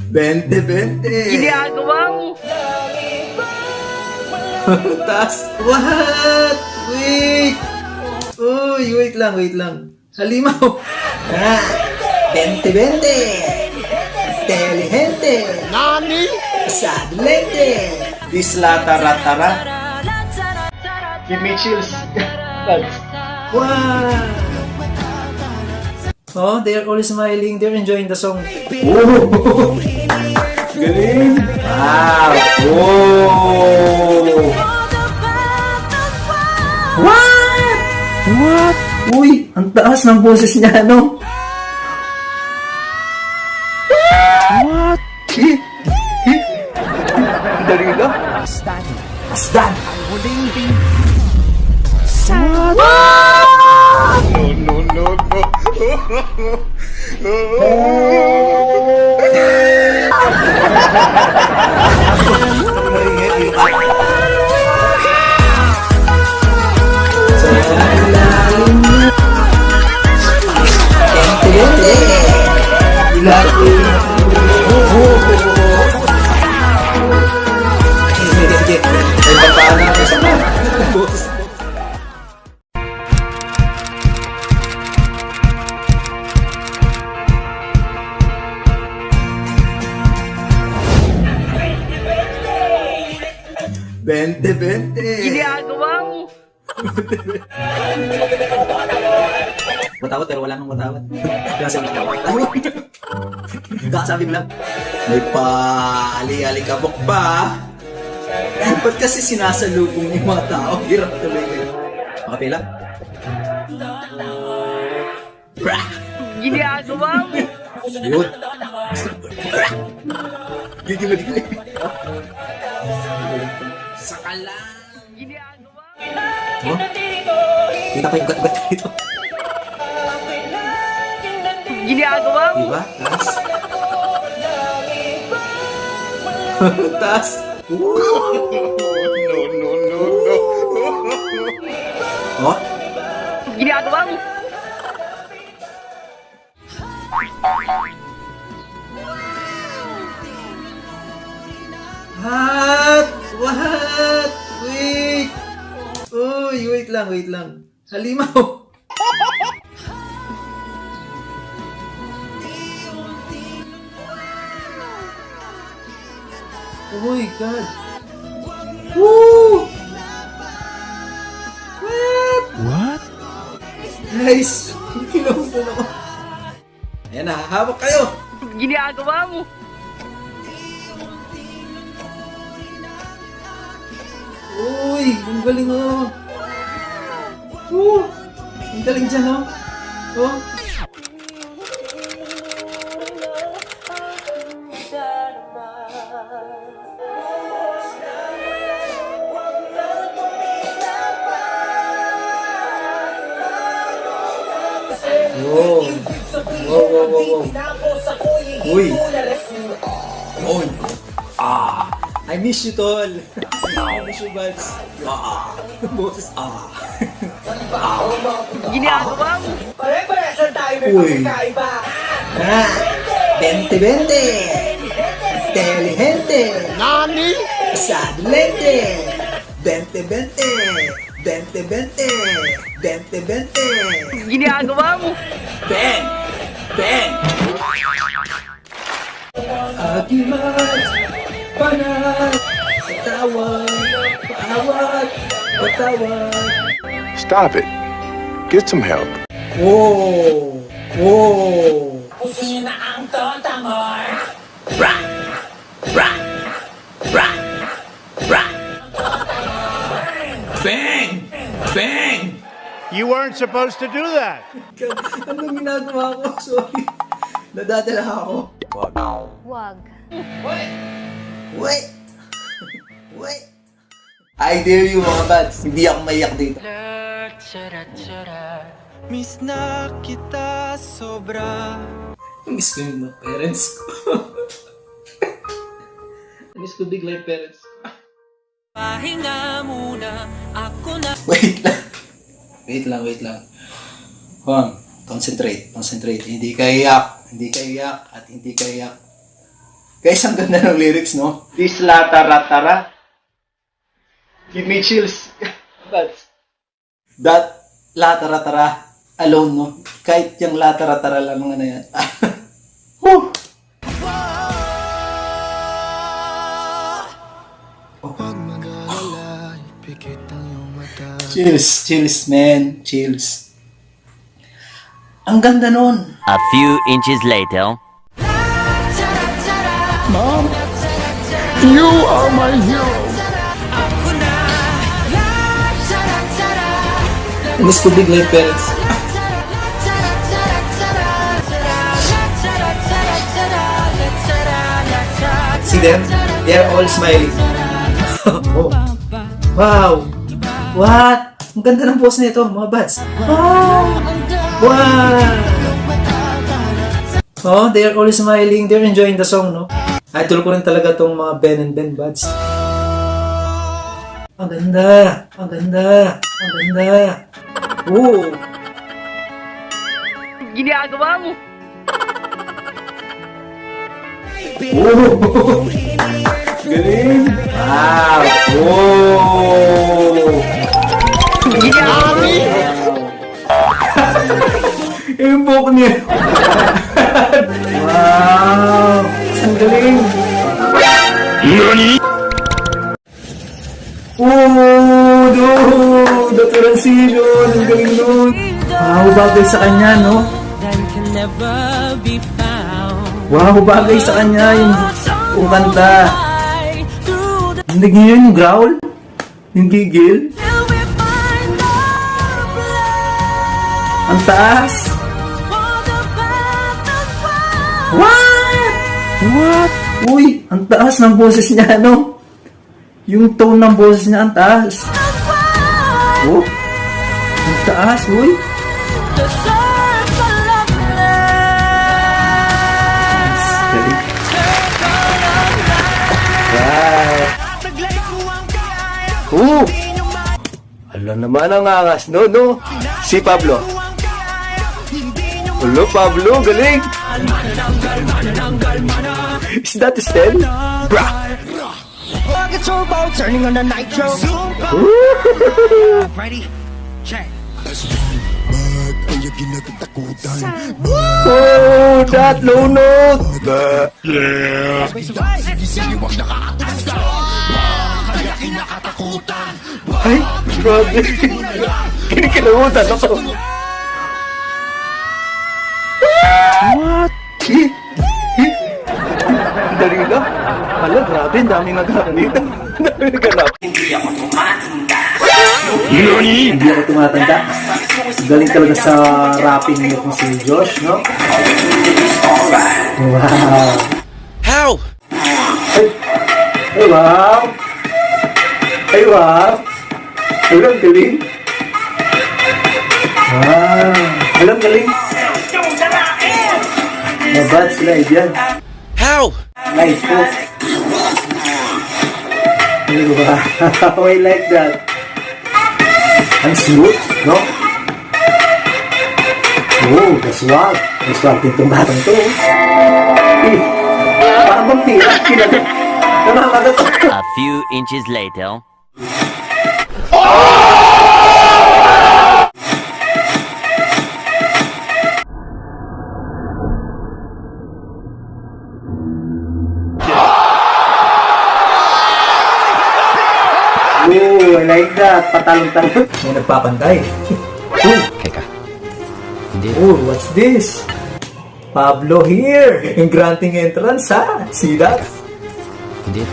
20-20. Ginagawa mo. Tas, what? Wait! Uy, wait lang. Halimaw. 20-20. Inteligente. Nani? Sadlente. Dislatara-tara. Give me chills. Wow! Oh, they are all smiling. They're enjoying the song. Galing! Wow! Whoa! What? Uy, ang taas ng boses niya, no? What? Dari ka? Asdan! Bente. Ginagawa mo. Matawad pero wala nang matawad. Kasi kakasabi mo lang, may paali-alikabok ba? Ba't kasi sinasalubong yung mga tao? Hirap tuloy kayo. Makapila? Ginagawa mo. Yun. Gigil. Sakala. Ginagawa mo. Oh? Kita pa yung gat-gat dito. Ginagawa mo. Diba? Tas. No. Oh? Ginagawa mo. What? Wait! Uy, wait lang. Halimaw! Oh my God! Woo! What? Guys! Kinuha ako. Ayan na, hawak kayo! Ginagawa mo. Uy! Ang galing oh! Woo! Ang galing dyan oh! Oh! Wow! Uy! I miss you, tol! I miss you, buds! Boses! Ginagawa mo. Pare-paresan tayo may Uy. pagkakaiba. 20-20! Inteligente! Nani? Sadlente! 20-20! 20-20! Ginagawa mo. Bang! Agimat! Panat! Patawad! Stop it. Get some help. Whoa! Gusto niyo na ang totamor. Bang! You weren't supposed to do that. Anong ginagawa ko? Sorry. Nadadala ako. Wag. Wait! I dare you mga bats. Hindi ako maiyak dito. Miss na kita sobra. Miss ko yung mga parents ko. Miss ko bigla yung parents ko. Pahinga muna, ako na. Wait lang. Concentrate. Hindi ka iyak. At hindi ka iyak. Guys, ang ganda ng lyrics, no? This lataratara. Give me chills. But, That latara-tara alone, no? Kahit yung latara-tara lang ano yan. Whew! Chills, man. Chills. Ang ganda nun. A few inches later. You are my hero. Miss ko big like parents. See them? They are all smiling. Oh. Wow! What? Ang ganda ng pose nito, mga buds. Wow! Wow! Oh, they are all smiling. They're enjoying the song, no? Idol ko rin talaga tong mga Ben and Ben buds. Ang ganda! Ang ganda! Ang ganda! Oh! Ginagawa mo. Oh! Galing! Wow! Oh! Yung buhok niya. Wow! Ang galing! Nani? Oh! No! The transition! Ang galing nun! Wow! Bagay sa kanya, no? That can never be found. Wow! Bagay sa kanya yung kanta. Through the Hindi yun yung growl? Yung gigil? till we find our place. Ang taas! For the path of fire. What? What? Uy, ang taas ng boses niya, no? Yung tone ng boses niya, ang taas. Oh, ang taas, uy. The circle of life. Galing. Wow. Oh! Ala naman ang angas, no? Si Pablo. Hello, Pablo, galing! Is that Estelle? Bra! turning on the nitro. ready, check. Oh, that low note! Yeah. Ay, grabe. Kinikilamutan ako. What? Dali na. Hala, grabe. Ang daming naghahanap. Ang daming naghanap. Nani? Hindi ako tumatanda. Galing talaga sa rapping niyo kung si Josh, no? Wow. How? Ay, wow. Ay, wow. Alam, galing. Wow. Alam, galing. Mabad sila, yan. How? Nice po. Wow, I like that. Ang smooth, no? Oh, kaswag. Kaswag din itong batang to. Eh, parang bang tira. Kinagat. Namamagat ako. A few inches later. Oh, I like that. Patalong-talong. May nagpapantay. Oh, Teka. Hindi. oh, what's this? Pablo here. Yung granting entrance, ha? See that? Hindi.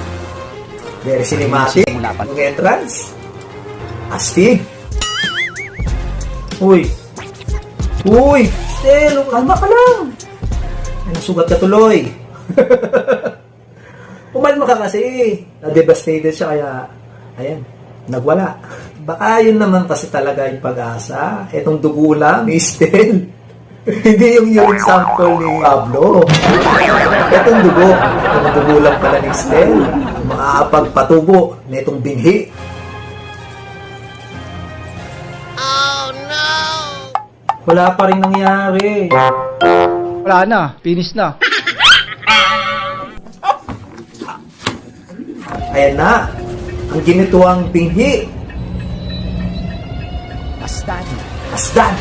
Very cinematic. Yung entrance. Astig. Uy. Uy. Stelo, kalma ka lang. Ay, sugat ka tuloy. Umalma ka kasi. Na-devastated siya kaya, ayan, nagwala. Baka yun naman kasi talaga yung pag-asa. Etong dugo lang, ni Estel. Hindi yung urine sample ni Pablo. Etong dugo. Etong dugo lang pala ni Estel. Makakapagpatubo na itong binhi. Oh no! Wala pa rin nangyari. Wala na, finish na. Ayan na, ang ginituang pinghi. Astan. Asdan.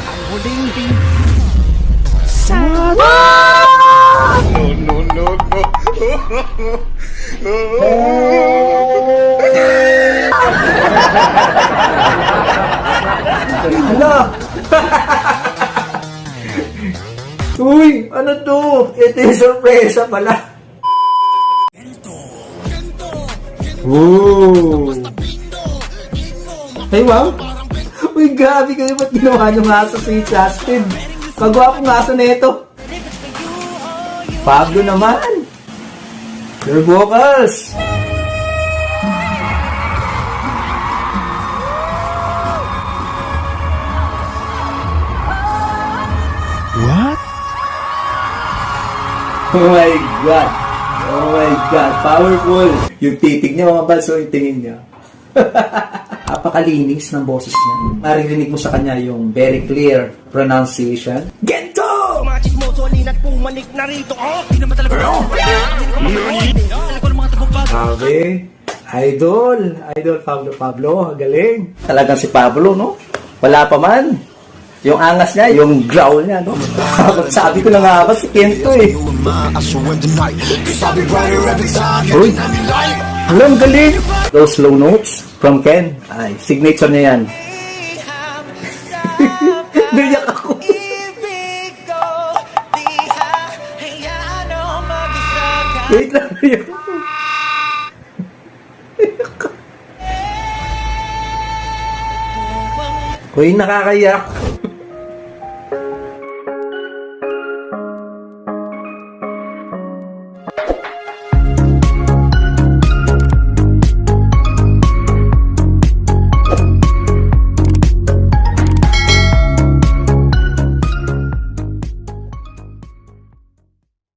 Hala! Uy, ano to? Ito yung sorpresa pala. Ooh. Ay, wow. Uy, grabe kayo. Ba't ginawa nyo nga aso si Justin? Kagwapong aso na ito. Pablo naman. Your vocals. What? Oh my God. Oh my God. Powerful. Yung titig niya, mga balso, yung tingin niya. Napakalinis ng boses niya. Maririnig mo sa kanya yung very clear pronunciation. Gento! Sabi, idol. Idol Pablo. Galing. Talagang si Pablo, no? Wala pa man. Yung angas niya, yung growl niya, no? Sabi ko na nga ba si Kento eh. Uy! Alam, galing! Those slow notes from Ken. Ay, signature niya yan. Naiyak ako. Wait lang, naiyak ako. Uy, nakakayak.